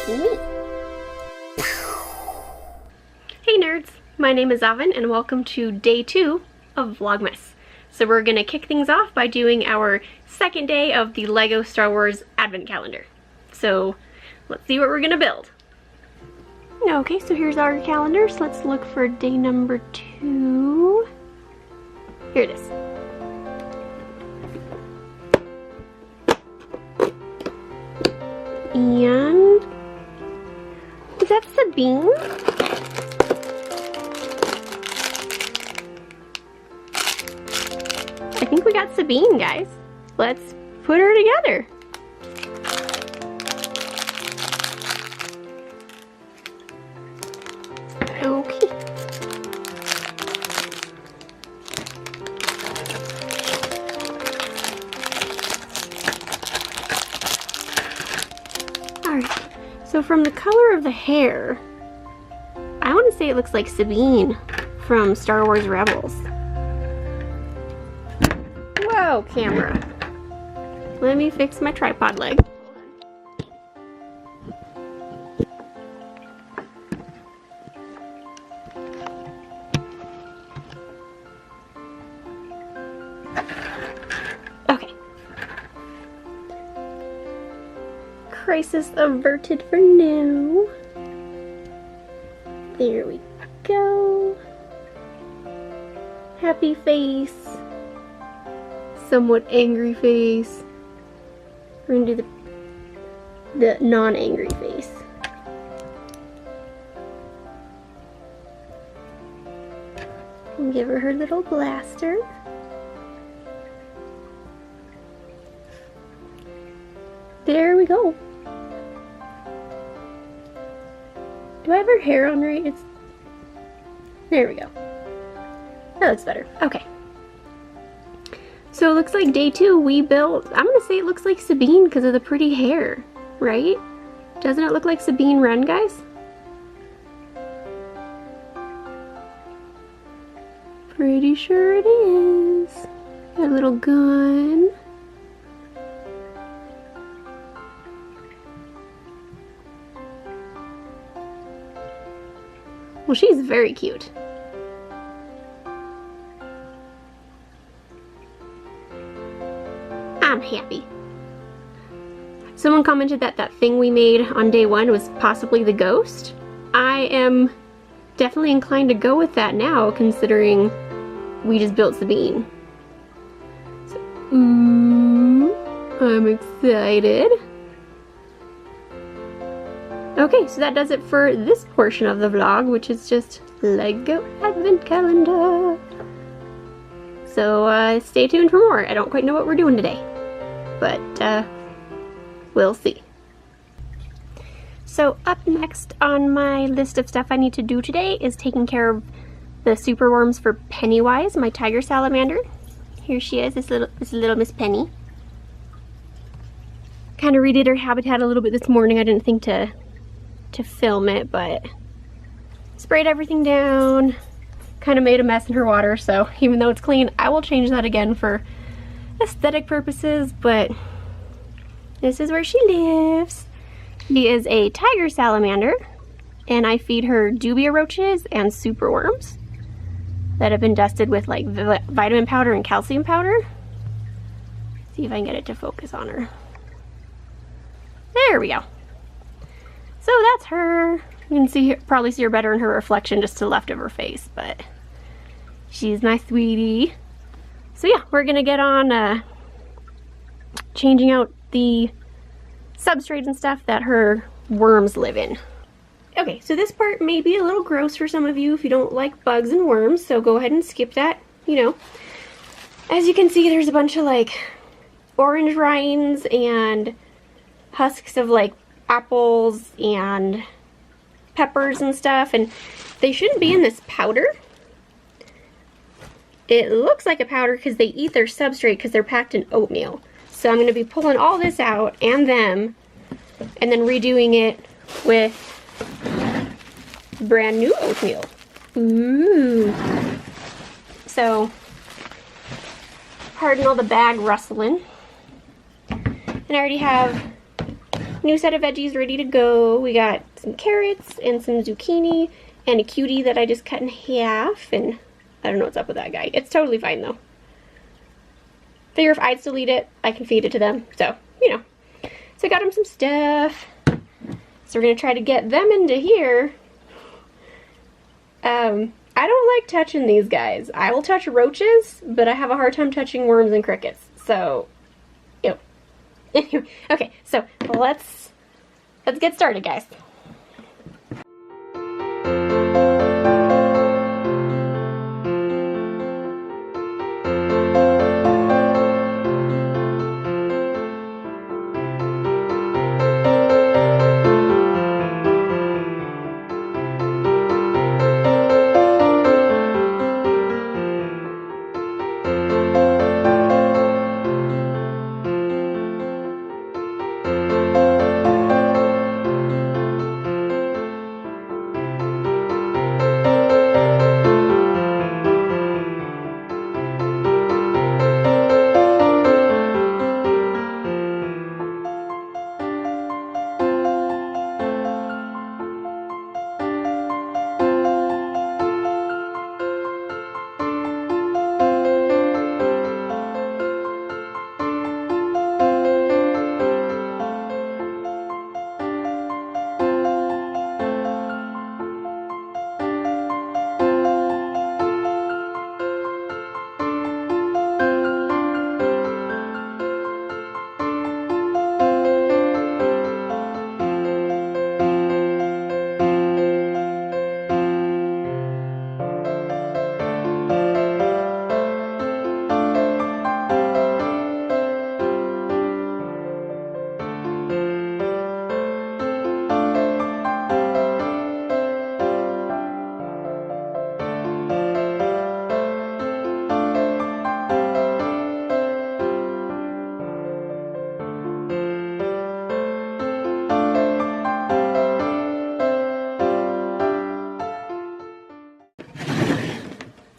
me. Hey nerds, my name is Avin and welcome to day 2 of Vlogmas. So we're gonna kick things off by doing our second day of the Lego Star Wars Advent Calendar. So let's see what we're gonna build. Okay, so here's our calendars. Let's look for day number 2. Here it is. And is that Sabine? I think we got Sabine, guys. Let's put her together. Okay. Alright, so from the color of the hair, I want to say it looks like Sabine from Star Wars Rebels. Whoa, camera. Let me fix my tripod leg. Okay. Crisis averted for now. There we go. Happy face. Somewhat angry face. We're gonna do the non-angry face. And give her her little blaster. There we go. Do I have her hair on right? There we go. That looks better. Okay. So it looks like day 2 we built, I'm gonna say it looks like Sabine because of the pretty hair, right? Doesn't it look like Sabine Wren, guys? Pretty sure it is. Got a little gun. Well, she's very cute. I'm happy. Someone commented that that thing we made on day 1 was possibly the ghost. I am definitely inclined to go with that now, considering we just built Sabine. So, I'm excited. Okay, so that does it for this portion of the vlog, which is just Lego Advent Calendar. So stay tuned for more. I don't quite know what we're doing today, but we'll see. So up next on my list of stuff I need to do today is taking care of the super worms for Pennywise, my tiger salamander. Here she is, this little Miss Penny. Kind of redid her habitat a little bit this morning. I didn't think to film it, but sprayed everything down. Kind of made a mess in her water, so even though it's clean, I will change that again for aesthetic purposes, but this is where she lives. She is a tiger salamander, and I feed her dubia roaches and super worms that have been dusted with like vitamin powder and calcium powder. See if I can get it to focus on her. There we go. So that's her. You can probably see her better in her reflection just to the left of her face, but she's my sweetie. So yeah, we're gonna get on changing out the substrates and stuff that her worms live in. Okay, so this part may be a little gross for some of you if you don't like bugs and worms, so go ahead and skip that, you know. As you can see, there's a bunch of like orange rinds and husks of like apples and peppers and stuff, and they shouldn't be in this powder. It looks like a powder because they eat their substrate because they're packed in oatmeal. So I'm going to be pulling all this out and them, and then redoing it with brand new oatmeal. Ooh. So, pardon all the bag rustling. And I already have New set of veggies ready to go. We got some carrots and some zucchini and a cutie that I just cut in half, and I don't know what's up with that guy. It's totally fine though. Figure if I'd still eat it, I can feed it to them. So, you know. So I got them some stuff. So we're gonna try to get them into here. I don't like touching these guys. I will touch roaches, but I have a hard time touching worms and crickets. So, ew. Anyway, okay, so let's get started, guys.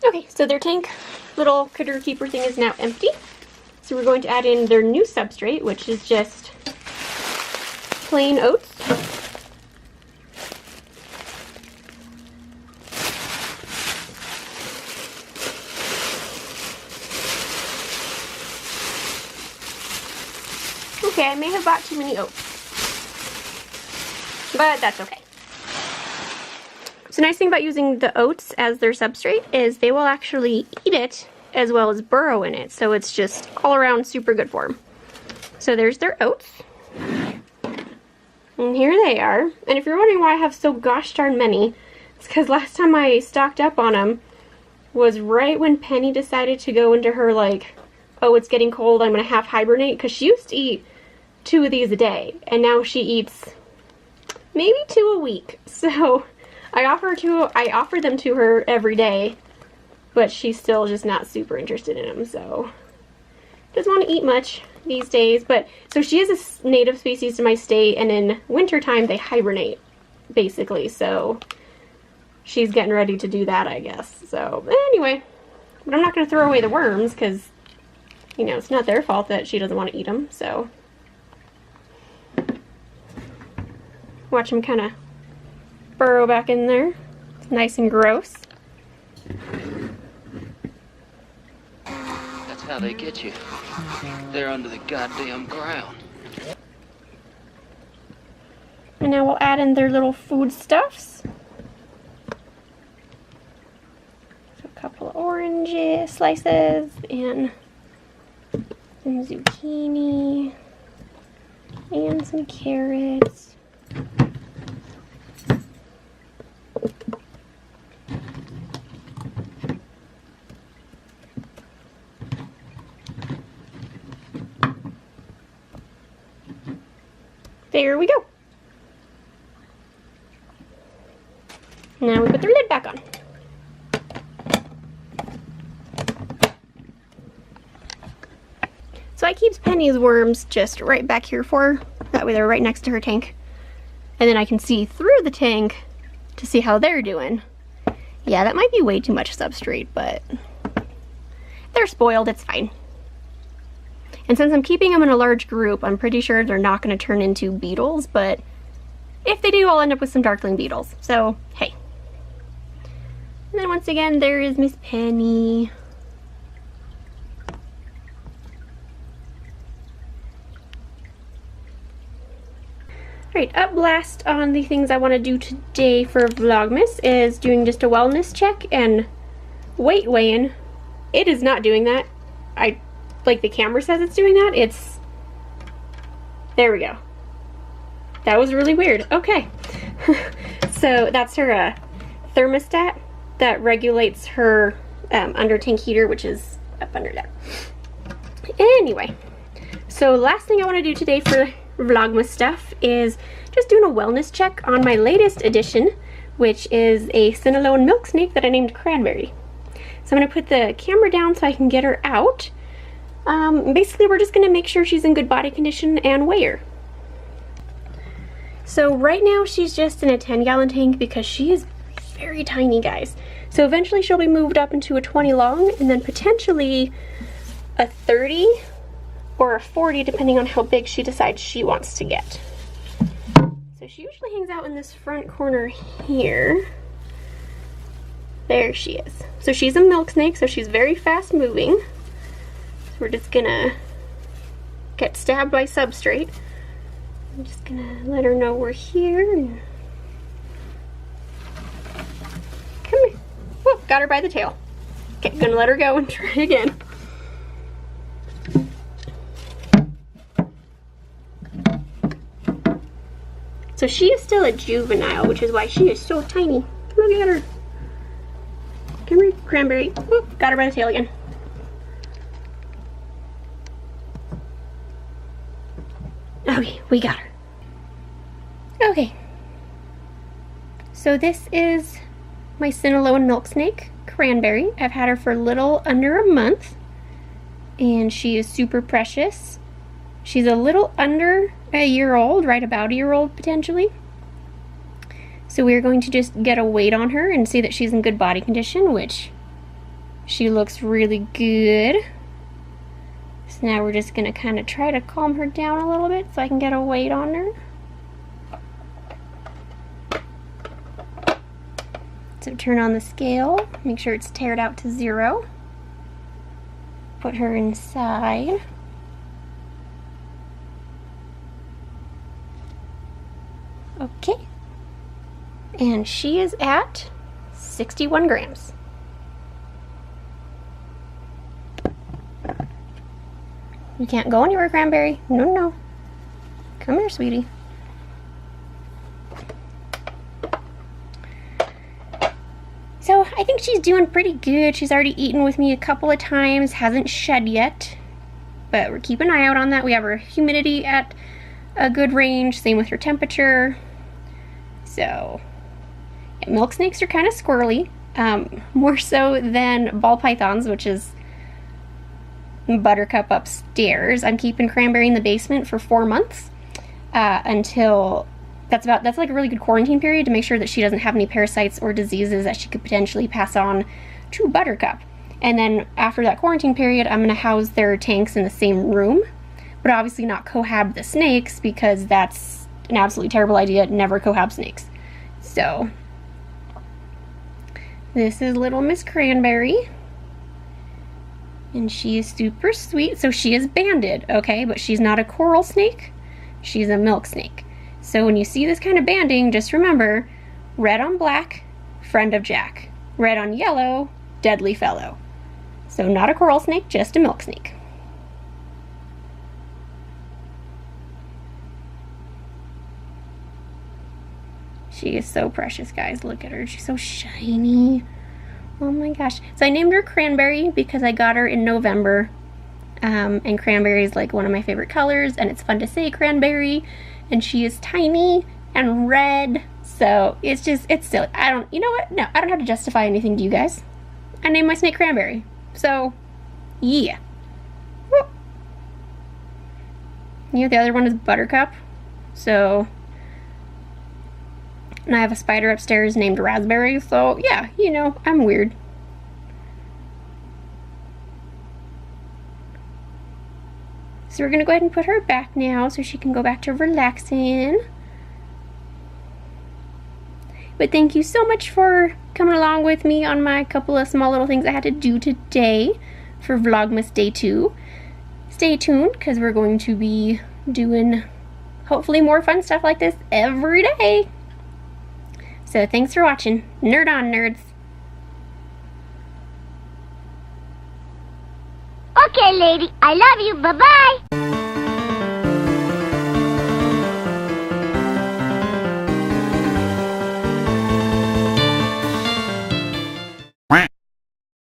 Okay, so their tank little critter keeper thing is now empty. So we're going to add in their new substrate, which is just plain oats. Okay, I may have bought too many oats, but that's okay. So the nice thing about using the oats as their substrate is they will actually eat it as well as burrow in it. So it's just all around super good for them. So there's their oats. And here they are. And if you're wondering why I have so gosh darn many, it's because last time I stocked up on them was right when Penny decided to go into her like, oh, it's getting cold, I'm gonna half hibernate. Because she used to eat 2 of these a day. And now she eats maybe 2 a week. So I offer them to her every day, but she's still just not super interested in them, so doesn't want to eat much these days. But so she is a native species to my state, and in wintertime they hibernate basically, so she's getting ready to do that, I guess. So anyway, but I'm not going to throw away the worms because, you know, it's not their fault that she doesn't want to eat them. So watch them kind of burrow back in there. It's nice and gross. That's how they get you. They're under the goddamn ground. And now we'll add in their little foodstuffs. So a couple of orange slices and some zucchini and some carrots. There we go. Now we put the lid back on. So I keep Penny's worms just right back here for her. That way they're right next to her tank. And then I can see through the tank to see how they're doing. Yeah, that might be way too much substrate, but they're spoiled, it's fine. And since I'm keeping them in a large group, I'm pretty sure they're not going to turn into beetles, but if they do, I'll end up with some darkling beetles. So, hey. And then once again, there is Miss Penny. Alright, up last on the things I want to do today for Vlogmas is doing just a wellness check and weight weighing. It is not doing that. Like the camera says it's doing that. It's... There we go. That was really weird. Okay. So that's her thermostat that regulates her under tank heater, which is up under there. Anyway, so last thing I want to do today for Vlogmas stuff is just doing a wellness check on my latest addition, which is a Cinnalone milk snake that I named Cranberry. So I'm going to put the camera down so I can get her out. Basically, we're just going to make sure she's in good body condition and weigh her. So right now she's just in a 10-gallon tank because she is very tiny, guys. So eventually she'll be moved up into a 20 long and then potentially a 30 or a 40 depending on how big she decides she wants to get. So she usually hangs out in this front corner here. There she is. So she's a milk snake, so she's very fast moving. So we're just gonna get stabbed by substrate. I'm just gonna let her know we're here. Come here. Whoop, got her by the tail. Okay, gonna let her go and try again. So she is still a juvenile, which is why she is so tiny. Look at her. Come here, Cranberry. Whoop, got her by the tail again. Okay, we got her. Okay. So this is my Cinnalone milk snake, Cranberry. I've had her for a little under a month, and she is super precious. She's a little under a year old, right about a year old potentially. So we're going to just get a weight on her and see that she's in good body condition, which she looks really good. So now we're just going to kind of try to calm her down a little bit so I can get a weight on her. So turn on the scale, make sure it's tared out to 0. Put her inside. Okay. And she is at 61 grams. You can't go anywhere, Cranberry. No, no. Come here, sweetie. So I think she's doing pretty good. She's already eaten with me a couple of times, hasn't shed yet, but we're keeping an eye out on that. We have her humidity at a good range, same with her temperature. So yeah, milk snakes are kind of squirrely, more so than ball pythons, which is Buttercup upstairs. I'm keeping Cranberry in the basement for 4 months until that's like a really good quarantine period to make sure that she doesn't have any parasites or diseases that she could potentially pass on to Buttercup. And then after that quarantine period, I'm going to house their tanks in the same room, but obviously not cohab the snakes because that's an absolutely terrible idea. Never cohab snakes. So this is little Miss Cranberry. And she is super sweet. So she is banded, okay? But she's not a coral snake. She's a milk snake. So when you see this kind of banding, just remember, red on black, friend of Jack. Red on yellow, deadly fellow. So not a coral snake, just a milk snake. She is so precious, guys. Look at her. She's so shiny. Oh my gosh. So I named her Cranberry because I got her in November. And cranberry is like one of my favorite colors, and it's fun to say cranberry. And she is tiny and red. So it's silly. You know what? No, I don't have to justify anything to you guys. I named my snake Cranberry. So, yeah. Whoop. You know, the other one is Buttercup. So, and I have a spider upstairs named Raspberry. So, yeah, you know, I'm weird. So we're gonna go ahead and put her back now so she can go back to relaxing. But thank you so much for coming along with me on my couple of small little things I had to do today for Vlogmas Day 2. Stay tuned because we're going to be doing hopefully more fun stuff like this every day. So thanks for watching. Nerd on, nerds. Okay, lady, I love you. Bye-bye.